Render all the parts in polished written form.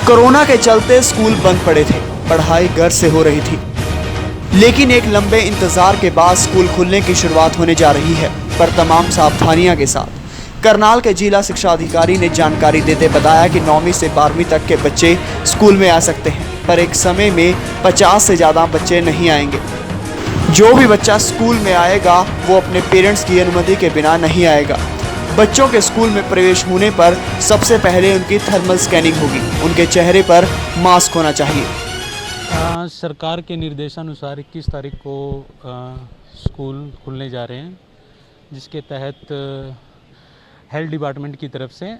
Corona के चलते school बंद पड़े थे, पढ़ाई घर से हो रही थी, लेकिन एक लंबे इंतजार के बाद स्कूल खुलने की शुरुआत होने जा रही है, पर तमाम सावधानियां के साथ। करनाल के जिला शिक्षा अधिकारी ने जानकारी देते बताया कि 9वीं से 12वीं तक के बच्चे स्कूल में आ सकते हैं, पर एक समय में 50 से ज़्यादा बच्चे नहीं आएंगे। जो भी बच्चा स्कूल में आएगा वो अपने पेरेंट्स की अनुमति के बिना नहीं आएगा। बच्चों के स्कूल में प्रवेश होने पर सबसे पहले उनकी थर्मल स्कैनिंग होगी, उनके चेहरे पर मास्क होना चाहिए। सरकार के निर्देशानुसार 21 तारीख को स्कूल खुलने जा रहे हैं, जिसके तहत हेल्थ डिपार्टमेंट की तरफ से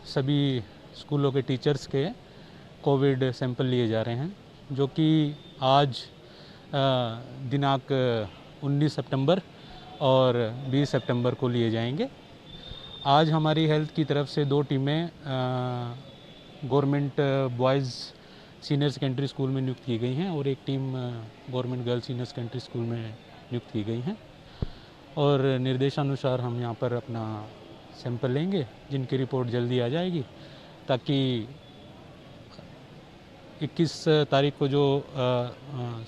सभी स्कूलों के टीचर्स के कोविड सैंपल लिए जा रहे हैं, जो कि आज दिनांक 19 सितंबर और 20 सितंबर को लिए जाएंगे। आज हमारी हेल्थ की तरफ से 2 टीमें government boys senior secondary school में नियुक्त की गई हैं और एक team government girls senior secondary school में नियुक्त की गई हैं, और निर्देशानुसार हम यहाँ पर अपना सैंपल लेंगे, जिनकी रिपोर्ट जल्दी आ जाएगी, ताकि 21 तारीख को जो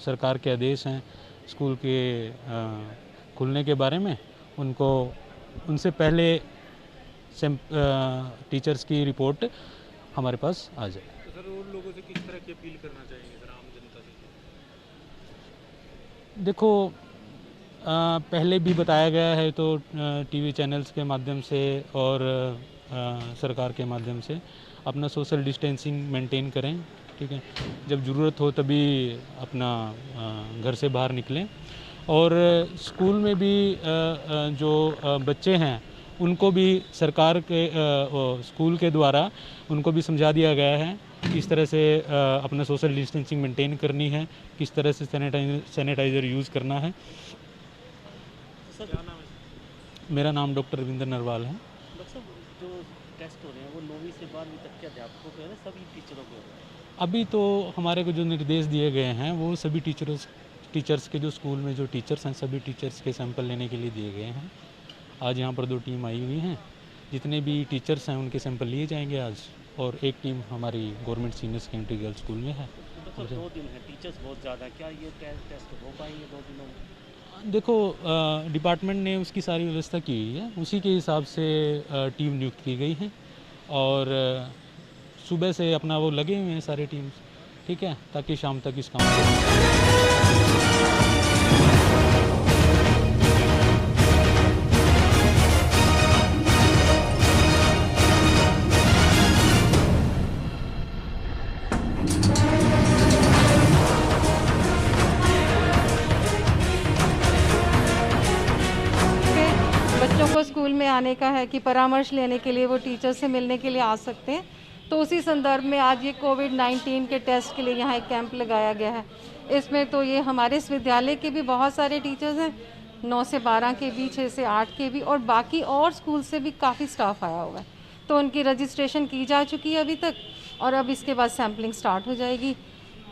सरकार के आदेश हैं स्कूल के खुलने के बारे में, उनसे पहले टीचर्स की रिपोर्ट हमारे पास आ जाए। तो सर उन लोगों से किस तरह की अपील करना चाहेंगे सर आम जनता से? देखो, पहले भी बताया गया है तो टीवी चैनल्स के माध्यम से और सरकार के माध्यम से अपना सोशल डिस्टेंसिंग मेंटेन करें, ठीक है। जब ज़रूरत हो तभी अपना घर से बाहर निकलें, और स्कूल में भी जो बच्चे हैं उनको भी सरकार के स्कूल के द्वारा उनको भी समझा दिया गया है किस तरह से अपना सोशल डिस्टेंसिंग मेंटेन करनी है, किस तरह से सैनिटाइज़र यूज़ करना है। सर क्या नाम है? मेरा नाम डॉक्टर रविंद्र नरवाल है। डॉक्टर साहब, जो टेस्ट हो रहे हैं वो 9वीं से 12वीं तक के अध्यापकों के हैं, सभी टीचरों के हो रहे हैं? अभी तो हमारे को जो निर्देश दिए गए हैं वो सभी टीचर्स के जो स्कूल में जो टीचर्स हैं सभी टीचर्स के सैंपल लेने के लिए दिए गए हैं। आज यहाँ पर 2 टीम आई हुई हैं, जितने भी टीचर्स हैं उनके सैंपल लिए जाएंगे आज, और एक टीम हमारी government senior secondary girls school में है। तो 2 दिन है, टीचर्स बहुत ज़्यादा, क्या ये टेस्ट हो पाएंगे 2 दिनों में? देखो, डिपार्टमेंट ने उसकी सारी व्यवस्था की हुई है, उसी के हिसाब से टीम नियुक्त की गई है, और सुबह से अपना वो लगे हुए हैं सारे टीम्स, ठीक है, ताकि शाम तक इस काम को। बच्चों को स्कूल में आने का है कि परामर्श लेने के लिए वो टीचर से मिलने के लिए आ सकते हैं, तो उसी संदर्भ में आज ये कोविड-19 के टेस्ट के लिए यहाँ एक कैंप लगाया गया है। इसमें तो ये हमारे इस विद्यालय के भी बहुत सारे टीचर्स हैं, 9 से 12 के भी, 6 से 8 के भी, और बाकी और स्कूल से भी काफ़ी स्टाफ आया हुआ है। तो उनकी रजिस्ट्रेशन की जा चुकी है अभी तक, और अब इसके बाद सैम्पलिंग स्टार्ट हो जाएगी।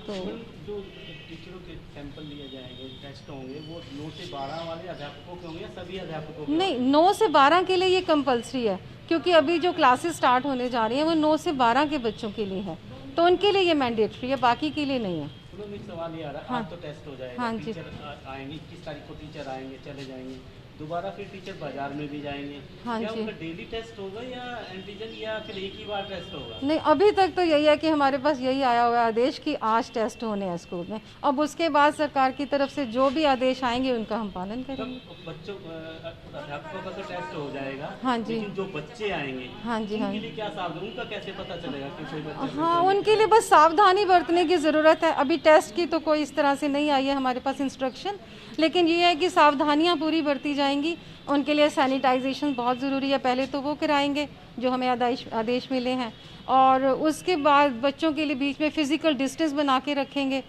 तो जो टीचरों के सैंपल लिए जाएंगे, टेस्ट होंगे, वो 9 से 12 वाले अध्यापकों के होंगे या सभी अध्यापकों के? नहीं, 9 से 12 के लिए ये कंपलसरी है, क्योंकि अभी जो क्लासेस स्टार्ट होने जा रही हैं वो 9 से 12 के बच्चों के लिए है, तो उनके लिए ये मैंडेटरी है, बाकी के लिए नहीं है। एक सवाल ये आ रहा है, हाँ, आज तो टेस्ट हो जाएगा, हाँ जी, टीचर आएंगे, 21 तारीख को टीचर आएंगे, चले जाएंगे, दोबारा फिर टीचर बाजार में भी जाएंगे, हाँ क्या जी। उनका डेली टेस्ट होगा या एंटीजन, या फिर एक ही बार टेस्ट होगा? नहीं, अभी तक तो यही है कि हमारे पास यही आया हुआ है आदेश कि आज टेस्ट होने हैं स्कूल में। अब उसके बाद सरकार की तरफ से जो भी आदेश आएंगे उनका हम पालन करेंगे। तो बच्चों अध्यापकों का तो टेस्ट हो जाएगा, हाँ जी, लेकिन जो बच्चे आएंगे हाँ जी, हाँ उनके जी, लिए क्या सावधान, उनका कैसे पता चलेगा कि कोई बच्चा? हाँ, उनके लिए बस सावधानी बरतने की ज़रूरत है। अभी टेस्ट की तो कोई इस तरह से नहीं आई है हमारे पास इंस्ट्रक्शन, लेकिन ये है कि सावधानियाँ पूरी बरती जाएंगी। उनके लिए सैनिटाइजेशन बहुत ज़रूरी है, पहले तो वो कराएंगे जो हमें आदेश मिले हैं, और उसके बाद बच्चों के लिए बीच में फ़िज़िकल डिस्टेंस बना के रखेंगे,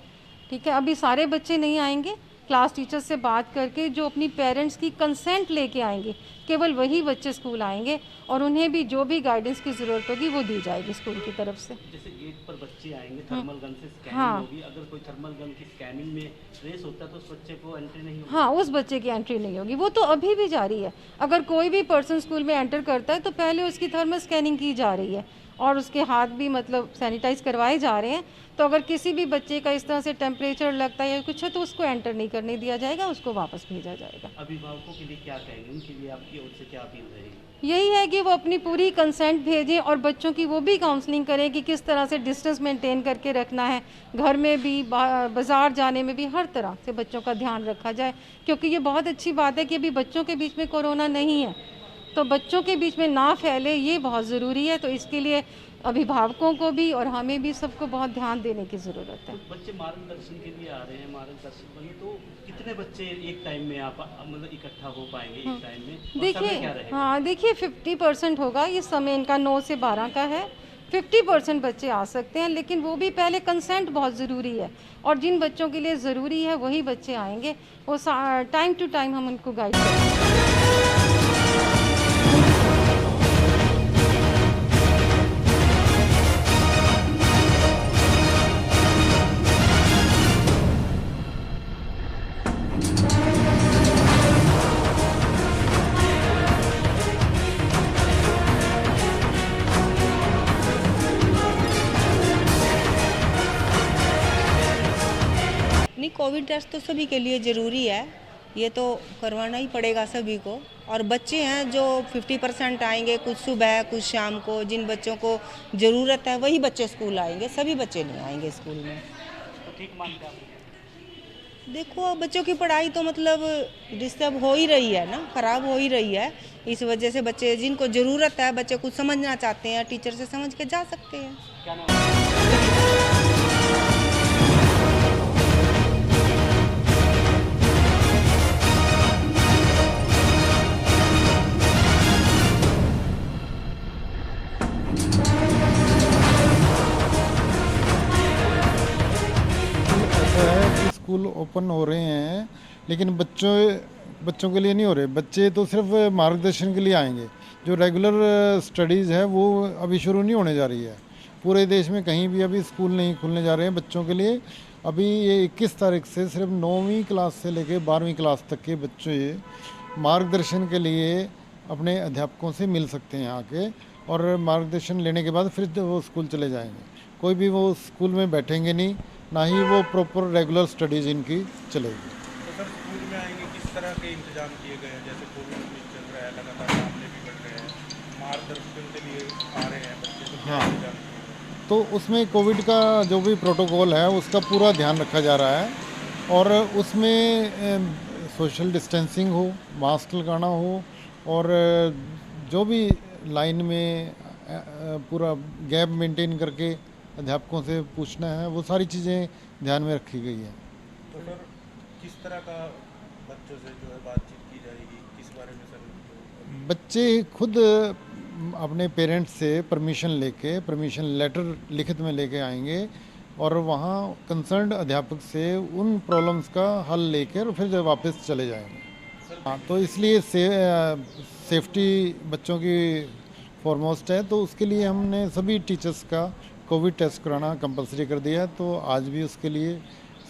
ठीक है। अभी सारे बच्चे नहीं आएंगे, क्लास टीचर से बात करके जो अपनी पेरेंट्स की कंसेंट लेके आएंगे, केवल वही बच्चे स्कूल आएंगे, और उन्हें भी जो भी गाइडेंस की ज़रूरत होगी वो दी जाएगी स्कूल की तरफ से। जैसे गेट पर बच्चे आएंगे, थर्मल गन से स्कैनिंग हाँ। होगी, अगर कोई थर्मल गन की स्कैनिंग में ट्रेस होता है तो उस बच्चे को एंट्री नहीं होगी। हाँ, उस बच्चे की एंट्री नहीं होगी, वो तो अभी भी जारी है। अगर कोई भी पर्सन स्कूल में एंटर करता है तो पहले उसकी थर्मल स्कैनिंग की जा रही है और उसके हाथ भी मतलब सैनिटाइज करवाए जा रहे हैं। तो अगर किसी भी बच्चे का इस तरह से टेम्परेचर लगता है या कुछ है तो उसको एंटर नहीं करने दिया जाएगा, उसको वापस भेजा जाएगा। अभिभावकों के लिए क्या कहेंगे, उनके लिए आपकी ओर से क्या अपील रहेगी? यही है कि वो अपनी पूरी कंसेंट भेजें और बच्चों की वो भी काउंसलिंग करें कि किस तरह से डिस्टेंस मेंटेन करके रखना है, घर में भी बाज़ार जाने में भी हर तरह से बच्चों का ध्यान रखा जाए। क्योंकि ये बहुत अच्छी बात है कि अभी बच्चों के बीच में कोरोना नहीं है, तो बच्चों के बीच में ना फैले ये बहुत ज़रूरी है। तो इसके लिए अभिभावकों को भी और हमें भी सबको बहुत ध्यान देने की ज़रूरत है। बच्चे मार्गदर्शन के लिए आ रहे हैं, मार्गदर्शन बने तो कितने बच्चे एक टाइम में आप मतलब इकट्ठा हो पाएंगे एक टाइम में, और समय क्या देखिए रहेगा? हाँ, देखिए 50% होगा, ये समय इनका 9 से 12 का है। 50% बच्चे आ सकते हैं, लेकिन वो भी पहले कंसेंट बहुत ज़रूरी है और जिन बच्चों के लिए ज़रूरी है वही बच्चे आएंगे। वो टाइम टू टाइम हम उनको गाइड करेंगे। नहीं, कोविड टेस्ट तो सभी के लिए ज़रूरी है, ये तो करवाना ही पड़ेगा सभी को। और बच्चे हैं जो 50% आएंगे, कुछ सुबह कुछ शाम को, जिन बच्चों को ज़रूरत है वही बच्चे स्कूल आएंगे, सभी बच्चे नहीं आएंगे स्कूल में। तो ठीक मानते हैं आप? देखो, अब बच्चों की पढ़ाई तो मतलब डिस्टर्ब हो ही रही है ना, ख़राब हो ही रही है। इस वजह से बच्चे जिनको ज़रूरत है, बच्चे कुछ समझना चाहते हैं, टीचर से समझ के जा सकते हैं। क्या नाम है? ऐसा है कि स्कूल ओपन हो रहे हैं, लेकिन बच्चों के लिए नहीं हो रहे। बच्चे तो सिर्फ मार्गदर्शन के लिए आएंगे। जो रेगुलर स्टडीज़ है वो अभी शुरू नहीं होने जा रही है। पूरे देश में कहीं भी अभी स्कूल नहीं खुलने जा रहे हैं बच्चों के लिए। अभी ये 21 तारीख से सिर्फ 9वीं क्लास से लेकर 12वीं क्लास तक के बच्चे मार्गदर्शन के लिए अपने अध्यापकों से मिल सकते हैं आके, और मार्गदर्शन लेने के बाद फिर वो स्कूल चले जाएंगे। कोई भी वो स्कूल में बैठेंगे नहीं, ना ही वो प्रॉपर रेगुलर स्टडीज़ इनकी चलेगी। तो सर स्कूल में आएंगे किस तरह के इंतजाम किए गए हैं? जैसे कोविड भी चल रहा है, लगातार मामले भी बढ़ रहे हैं, मार्गदर्शन के लिए आ रहे हैं बच्चे, तो क्या हाँ। इंतजाम किए गए? तो उसमें कोविड का जो भी प्रोटोकॉल है उसका पूरा ध्यान रखा जा रहा है, और उसमें सोशल डिस्टेंसिंग हो, मास्क लगाना हो, और जो भी लाइन में पूरा गैप मेंटेन करके अध्यापकों से पूछना है, वो सारी चीज़ें ध्यान में रखी गई हैं। तो सर किस तरह का बच्चों से जो है बातचीत की जाएगी, किस बारे में सर? बच्चे खुद अपने पेरेंट्स से परमिशन लेटर लिखित में लेके आएंगे, और वहाँ कंसर्न्ड अध्यापक से उन प्रॉब्लम्स का हल लेकर फिर जब वापस चले जाएंगे। हाँ, तो इसलिए सेफ्टी बच्चों की फॉरमोस्ट है, तो उसके लिए हमने सभी टीचर्स का कोविड टेस्ट कराना कंपलसरी कर दिया है। तो आज भी उसके लिए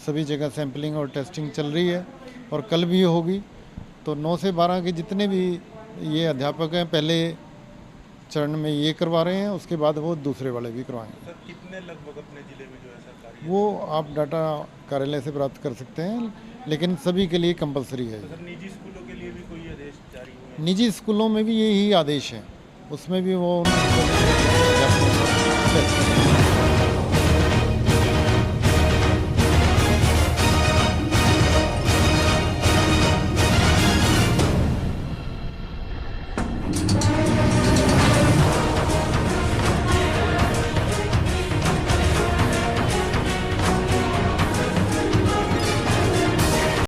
सभी जगह सैम्पलिंग और टेस्टिंग चल रही है, और कल भी होगी। तो 9 से 12 के जितने भी ये अध्यापक हैं पहले चरण में ये करवा रहे हैं, उसके बाद वो दूसरे वाले भी करवाएंगे। सर कितने लगभग अपने ज़िले में जो है सरकारी? वो आप डाटा कार्यालय से प्राप्त कर सकते हैं, लेकिन सभी के लिए कंपलसरी है। तो सर निजी स्कूलों के लिए भी कोई आदेश जारी हुए हैं? निजी स्कूलों में भी यही आदेश है, उसमें भी वो